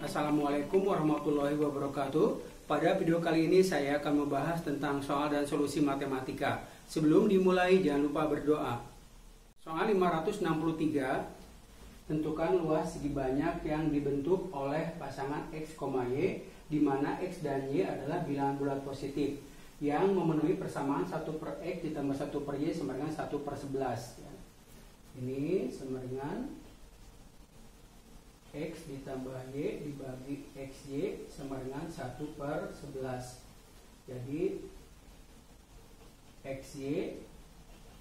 Assalamualaikum warahmatullahi wabarakatuh. Pada video kali ini saya akan membahas tentang soal dan solusi matematika. Sebelum dimulai jangan lupa berdoa. Soal 563, tentukan luas segi banyak yang dibentuk oleh pasangan X, Y, di mana X dan Y adalah bilangan bulat positif yang memenuhi persamaan 1 per X ditambah 1 per Y sama dengan 1 per 11. Ini sama dengan X ditambah Y dibagi XY sama dengan 1 per 11. Jadi XY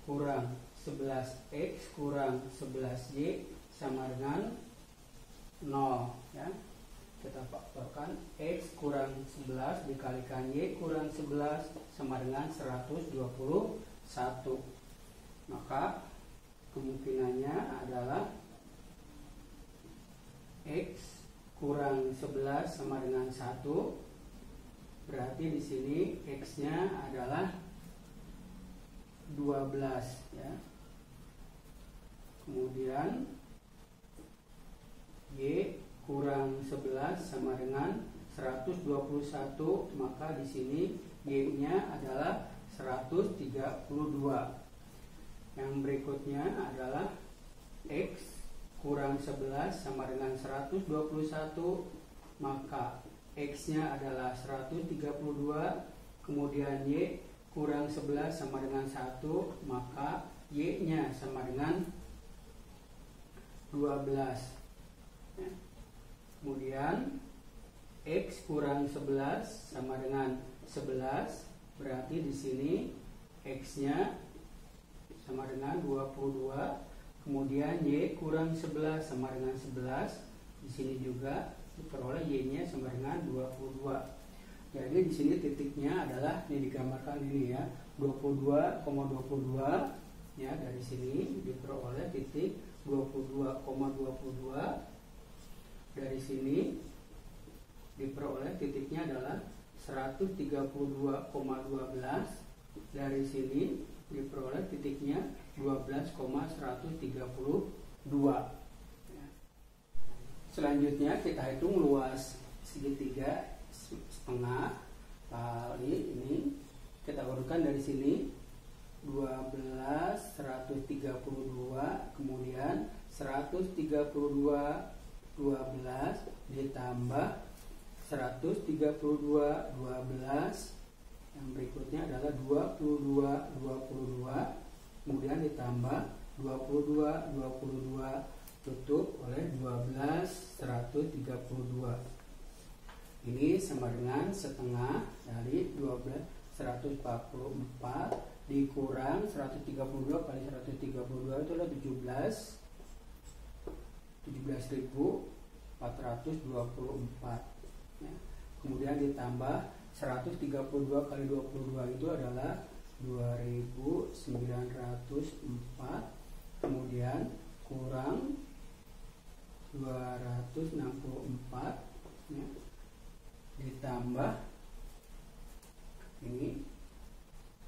kurang 11X kurang 11Y sama dengan 0 ya. Kita faktorkan X kurang 11 dikalikan Y kurang 11 sama dengan 121. Maka kemungkinannya adalah X kurang 11 sama dengan 1. Berarti di sini X-nya adalah 12 ya. Kemudian Y kurang 11 sama dengan 121, maka di sini Y-nya adalah 132. Yang berikutnya adalah X kurang 11 sama dengan 121, maka X-nya adalah 132, kemudian Y kurang 11 sama dengan 1, maka Y-nya sama dengan 12 ya. Kemudian X kurang 11 sama dengan 11, berarti di sini X-nya sama dengan 22. Kemudian Y kurang 11 sama dengan 11. Di sini juga diperoleh Y-nya sama dengan 22. Jadi di sini titiknya adalah yang digambarkan ini ya, 22,22 ya. Dari sini diperoleh titik 22,22. Dari sini diperoleh titiknya adalah 132,12. Dari sini diperoleh titiknya 12,132. Selanjutnya kita hitung luas segitiga setengah kali ini, kita urutkan dari sini 12 132, kemudian 132 12 ditambah 132 12, yang berikutnya adalah 22 kemudian ditambah 22 tutup oleh 12 132. Ini sama dengan setengah dari 12 144 dikurang 132 kali 132 itu adalah 17.424 ya. Kemudian ditambah 132 kali 22 itu adalah 2.904, kemudian kurang 264 ya. Ditambah ini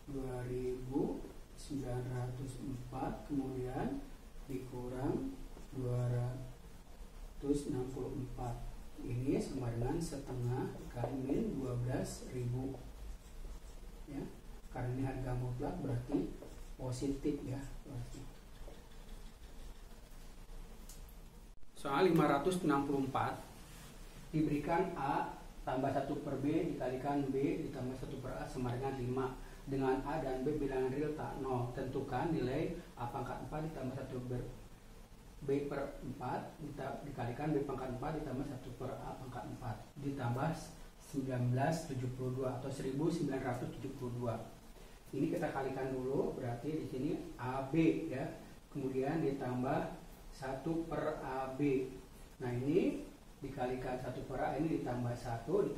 2.904, kemudian dikurang 264. Ini sama dengan setengah kali min 12.000 ya. Karena ini harga mutlak berarti positif ya. Soal 564, diberikan A tambah 1 per B dikalikan B ditambah 1 per A sama dengan 5. Dengan A dan B bilangan real tak 0. Tentukan nilai A pangkat 4 ditambah 1 per B per 4 dikalikan B pangkat 4 ditambah 1 per A pangkat 4 ditambah 1972 atau 1972. Ini kita kalikan dulu, berarti di sini AB ya. Kemudian ditambah 1 per AB. Nah, ini dikalikan 1 per A, ini ditambah 1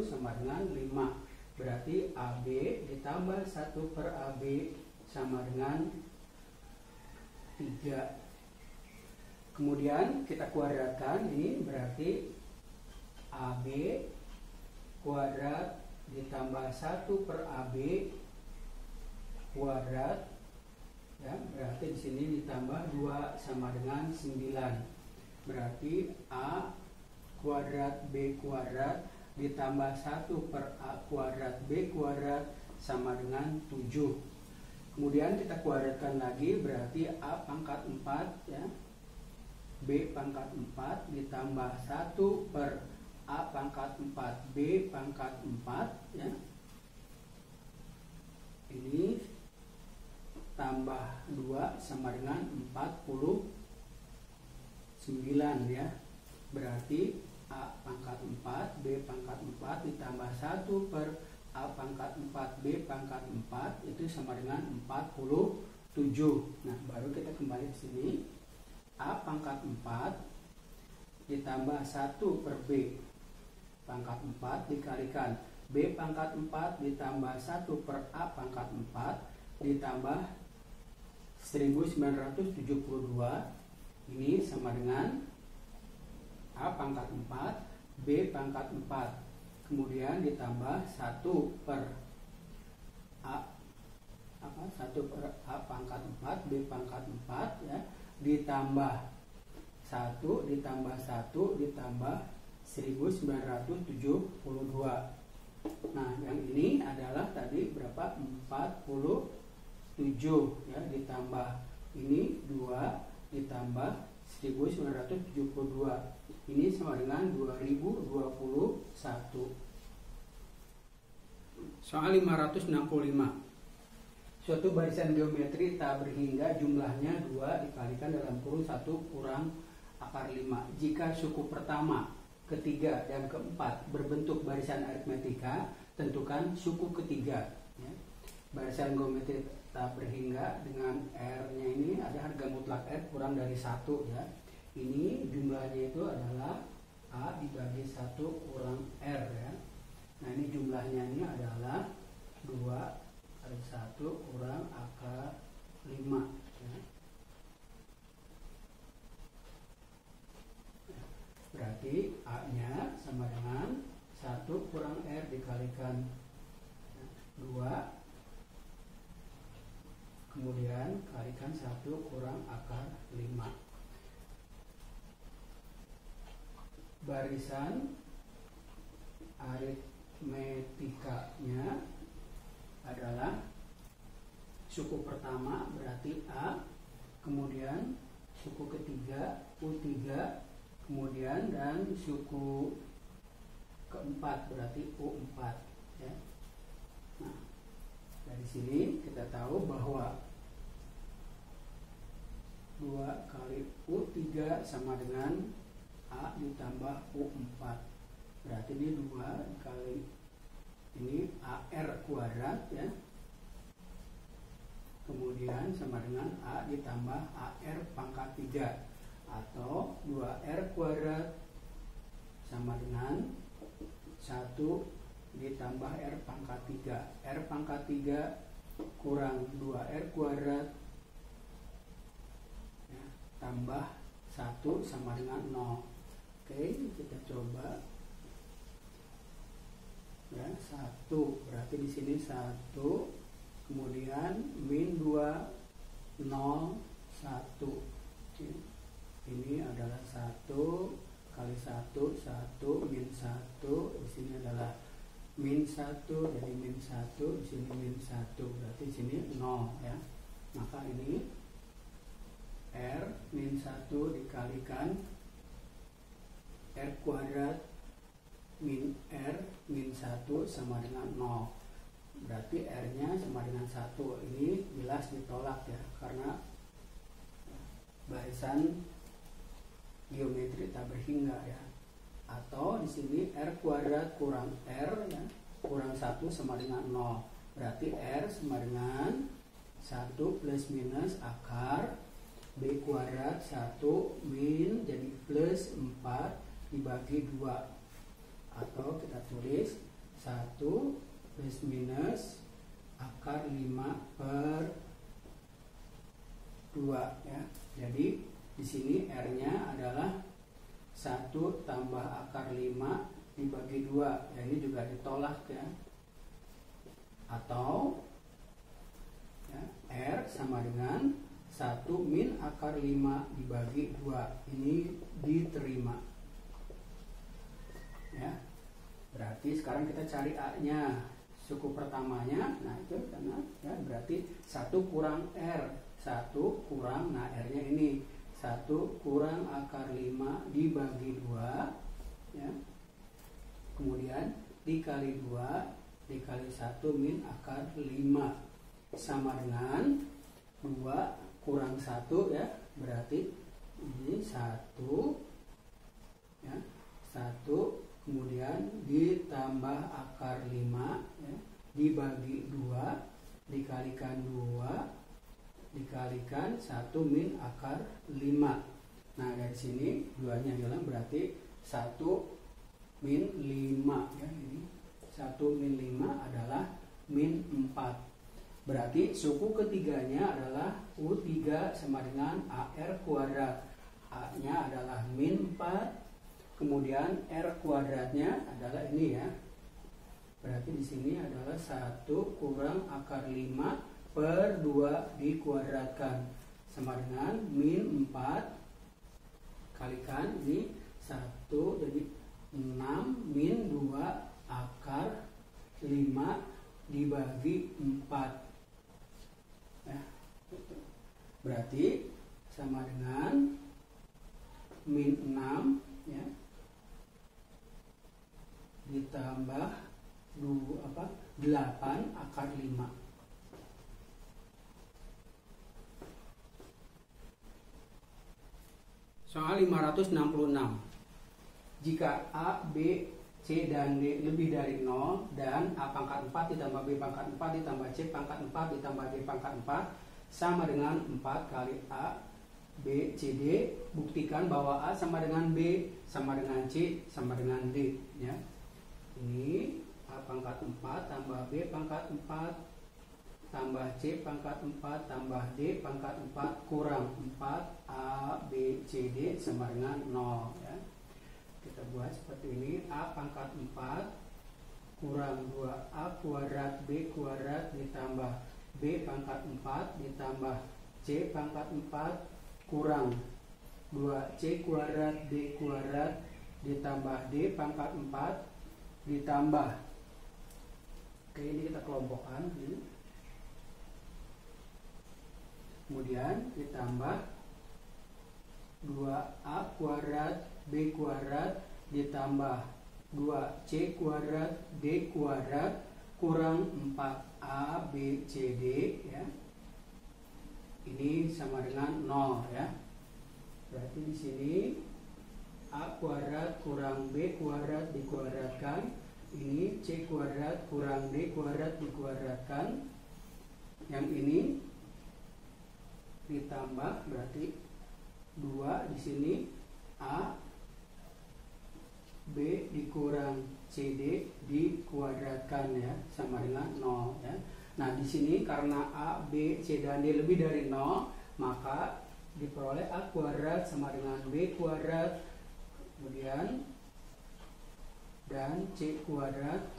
sama dengan 5. Berarti AB ditambah 1 per AB sama dengan 3. Kemudian kita kuadratkan, ini berarti AB kuadrat ditambah 1 per AB kuadrat ya, berarti di sini ditambah 2 sama dengan 9. Berarti A kuadrat B kuadrat ditambah 1 per A kuadrat B kuadrat sama dengan 7. Kemudian kita kuadratkan lagi, berarti A pangkat 4 ya, B pangkat 4 ditambah 1 per A pangkat 4 B pangkat 4 ya. Ini tambah 2 sama dengan 49 ya. Berarti A pangkat 4 B pangkat 4 ditambah 1 per A pangkat 4 B pangkat 4 itu sama dengan 47. Nah, baru kita kembali ke sini. A pangkat 4 ditambah 1 per B pangkat 4 dikalikan B pangkat 4 ditambah 1 per A pangkat 4 ditambah 1972. Ini sama dengan A pangkat 4 B pangkat 4 kemudian ditambah 1 per A 1 per A pangkat 4 B pangkat 4 ya, ditambah 1 ditambah 1 ditambah 1972. Nah, yang ini adalah tadi berapa? 47 ya, ditambah ini 2 ditambah 1972. Ini sama dengan 2021. Soal 565. Suatu barisan geometri tak berhingga jumlahnya 2 dikalikan dalam kurung 1 kurang akar 5. Jika suku pertama, ketiga, dan keempat berbentuk barisan aritmetika, tentukan suku ketiga. Ya. Barisan geometri tak berhingga dengan R-nya ini ada harga mutlak R kurang dari 1 ya. Ini jumlahnya itu adalah A dibagi 1 kurang R ya. Nah, ini jumlahnya ini adalah 2 kali 1 kurang akar 5 ya. Berarti A-nya sama dengan 1 kurang R dikalikan 2 kemudian kalikan 1 kurang akar 5. Barisan aritmetikanya adalah suku pertama berarti A, kemudian suku ketiga U3, kemudian dan suku keempat berarti U4 ya. Nah, dari sini kita tahu bahwa 2 kali U3 sama dengan A ditambah U4. Berarti ini 2 kali ini AR kuadrat ya. Kemudian sama dengan A ditambah AR pangkat 3 atau 2R kuadrat sama dengan 1 ditambah R pangkat 3. R pangkat 3 kurang 2R kuadrat ya, tambah 1 sama dengan 0. Oke, kita coba ya, 1 berarti di sini 1 kemudian min 2 0 1 oke. Ini adalah 1 kali 1 1 min 1 di sini adalah min 1 jadi min 1 di sini min 1 berarti di sini 0 ya. Maka ini R min 1 dikalikan R kuadrat min R min 1 sama dengan 0. Berarti R-nya sama dengan 1. Ini jelas ditolak ya, karena barisan geometri tak berhingga ya. Atau di sini R kuadrat kurang R ya, kurang 1 sama dengan 0. Berarti R sama dengan 1 plus minus akar B kuadrat 1 min jadi plus 4 dibagi 2, atau kita tulis 1 plus minus akar 5 per 2 ya. Jadi di sini R-nya adalah 1 tambah akar 5 dibagi 2 ya, ini juga ditolak ya. Atau ya, R sama dengan 1 min akar 5 dibagi 2, ini diterima. ya. Berarti sekarang kita cari A-nya, suku pertamanya. Nah itu karena ya berarti 1 kurang R, 1 kurang, nah R-nya ini 1 kurang akar 5 dibagi 2 ya. Kemudian dikali 2 dikali 1 min akar 5 sama dengan 2 kurang 1 ya. Berarti ini 1 ya, 1 kemudian ditambah akar 5 ya, dibagi 2 dikalikan 2 dikalikan 1 min akar 5. Nah dari sini 2 nya hilang, berarti 1 min 5 ya. Ini 1 min 5 adalah min 4. Berarti suku ketiganya adalah U3 sama dengan AR kuadrat. A-nya adalah min 4, kemudian R kuadratnya adalah ini ya. Berarti di sini adalah 1 kurang akar 5 per 2 dikuadratkan sama dengan min 4 kalikan ini 1 jadi 6 min 2 akar 5 dibagi 4 ya. Berarti sama dengan min 6 ya ditambah 8 akar 5. Soal 566. Jika A, B, C dan D lebih dari 0 dan A pangkat 4 ditambah B pangkat 4 ditambah C pangkat 4 ditambah D pangkat 4 sama dengan 4 kali A, B, C, D, buktikan bahwa A sama dengan B sama dengan C sama dengan D ya. Ini A pangkat 4 tambah B pangkat 4 tambah C pangkat 4 tambah D pangkat 4 kurang 4 A, B, C, D sama dengan 0 ya. Kita buat seperti ini, A pangkat 4 kurang 2A kuadrat B kuadrat ditambah B pangkat 4 ditambah C pangkat 4 kurang 2C kuadrat D kuadrat ditambah D pangkat 4 ditambah, oke ini kita kelompokkan ini. Kemudian ditambah 2A kuadrat B kuadrat ditambah 2C kuadrat D kuadrat kurang 4A B C D ya. Ini sama dengan 0 ya. Berarti di sini A kuadrat kurang B kuadrat dikuadratkan, ini C kuadrat kurang D kuadrat dikuadratkan, yang ini ditambah berarti 2 di sini A B dikurang CD dikuadratkan ya sama dengan 0 ya. Nah di sini karena A, B, C dan D lebih dari 0 maka diperoleh A kuadrat sama dengan B kuadrat kemudian dan C kuadrat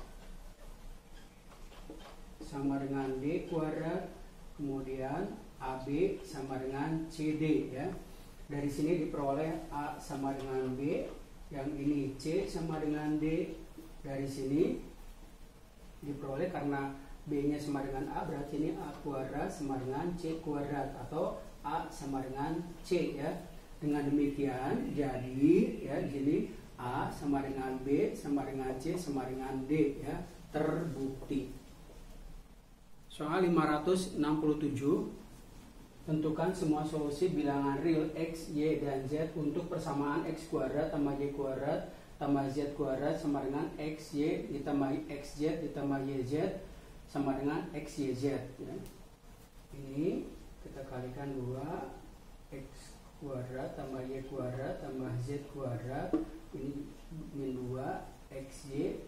sama dengan D kuadrat kemudian AB sama dengan CD ya. Dari sini diperoleh A sama dengan B, yang ini C sama dengan D. Dari sini diperoleh karena B-nya sama dengan A, berarti ini A kuadrat sama dengan C kuadrat atau A sama dengan C ya. Dengan demikian jadi ya di sini A sama dengan B sama dengan C sama dengan D ya, terbukti. Soal 567. Tentukan semua solusi bilangan real X, Y, dan Z untuk persamaan X kuadrat tambah Y kuadrat tambah Z kuadrat sama dengan XY ditambah XZ ditambah YZ sama dengan XYZ ya. Ini kita kalikan 2 X kuadrat tambah Y kuadrat tambah Z kuadrat, ini min 2 XY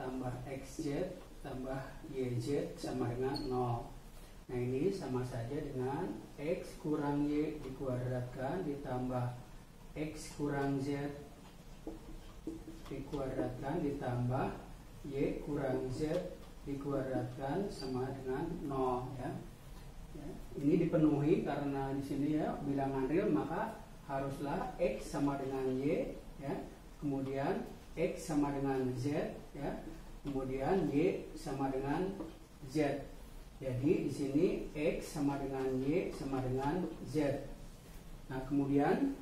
tambah XZ tambah YZ sama dengan 0. Nah ini sama saja dengan X kurang Y dikuadratkan ditambah X kurang Z dikuadratkan ditambah Y kurang Z dikuadratkan sama dengan 0 ya. Ini dipenuhi karena di sini ya bilangan real maka haruslah X sama dengan Y ya. Kemudian X sama dengan Z ya. Kemudian Y sama dengan Z. Jadi di sini X sama dengan Y sama dengan Z. Nah, kemudian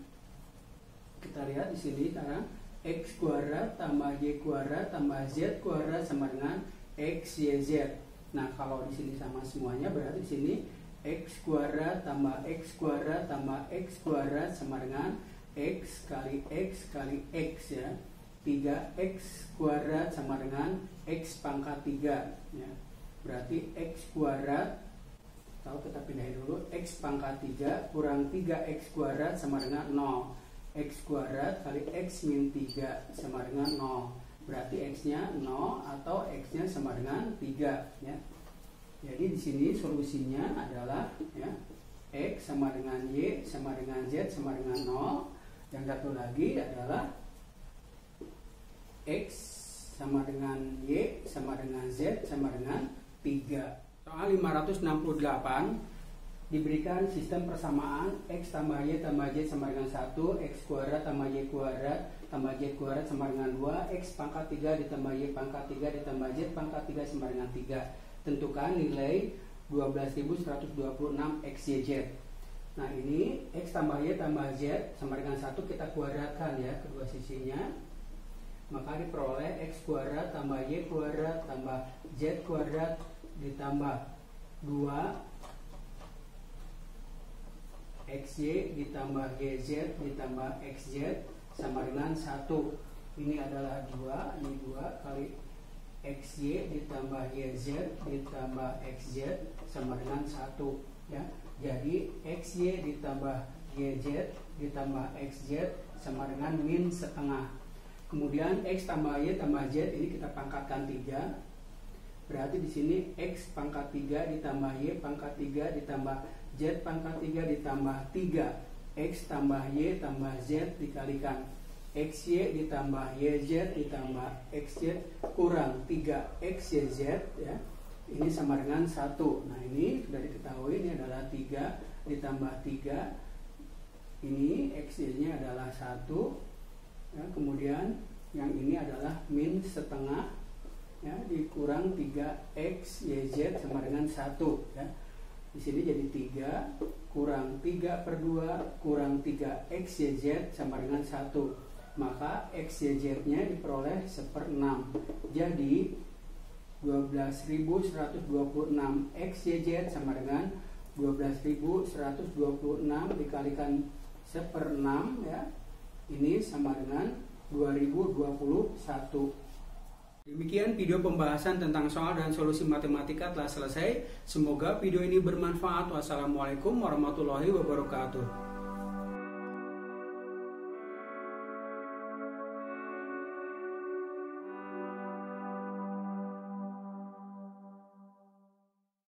kita lihat di sini sekarang X kuadrat tambah Y kuadrat tambah Z kuadrat sama dengan X, Y, Z. Nah, kalau di sini sama semuanya berarti di sini X kuadrat tambah X kuadrat tambah X kuadrat sama dengan X kali X kali X ya. 3X kuadrat sama dengan X pangkat 3 ya. Berarti X kuadrat, tahu kita pindahin dulu, X pangkat 3 kurang 3X kuadrat sama dengan 0. X kuadrat kali X min 3 sama dengan 0. Berarti X nya 0 atau X nya sama dengan 3 ya. Jadi di sini solusinya adalah ya, X sama dengan Y sama dengan Z sama dengan 0. Yang satu lagi adalah X sama dengan Y sama dengan Z sama dengan 3. Soal 568 diberikan sistem persamaan X tambah Y tambah Z sama dengan 1, X kuadrat tambah Y kuadrat tambah Z kuadrat sama dengan 2, X pangkat 3 ditambah Y pangkat 3 ditambah Z pangkat 3 sama dengan 3. Tentukan nilai 12.126 XYZ. Nah, ini X tambah Y tambah Z sama dengan 1 kita kuadratkan ya kedua sisinya. Maka diperoleh X kuadrat tambah Y kuadrat tambah Z kuadrat ditambah 2 XY ditambah YZ ditambah XZ sama dengan 1. Ini adalah 2, ini 2 kali XY ditambah YZ ditambah XZ sama dengan 1 ya. Jadi XY ditambah YZ ditambah XZ sama dengan min setengah. Kemudian X tambah Y tambah Z ini kita pangkatkan 3. Berarti di sini X pangkat 3 ditambah Y pangkat 3 ditambah Z pangkat 3 ditambah 3. X tambah Y tambah Z dikalikan XY ditambah YZ ditambah XZ kurang 3XYZ ya. Ini sama dengan 1. Nah, ini sudah diketahui, ini adalah 3 ditambah 3. Ini XY nya adalah 1. Ya, kemudian yang ini adalah min setengah ya, dikurang 3X YZ sama dengan 1 ya. Di sini jadi 3 kurang 3/2 kurang 3X YZ sama dengan 1. Maka X YZ nya diperoleh 1/6. Jadi 12.126 X YZ sama dengan 12.126 dikalikan 1/6 ya. Ini sama dengan 2021. Demikian video pembahasan tentang soal dan solusi matematika telah selesai. Semoga video ini bermanfaat. Wassalamualaikum warahmatullahi wabarakatuh.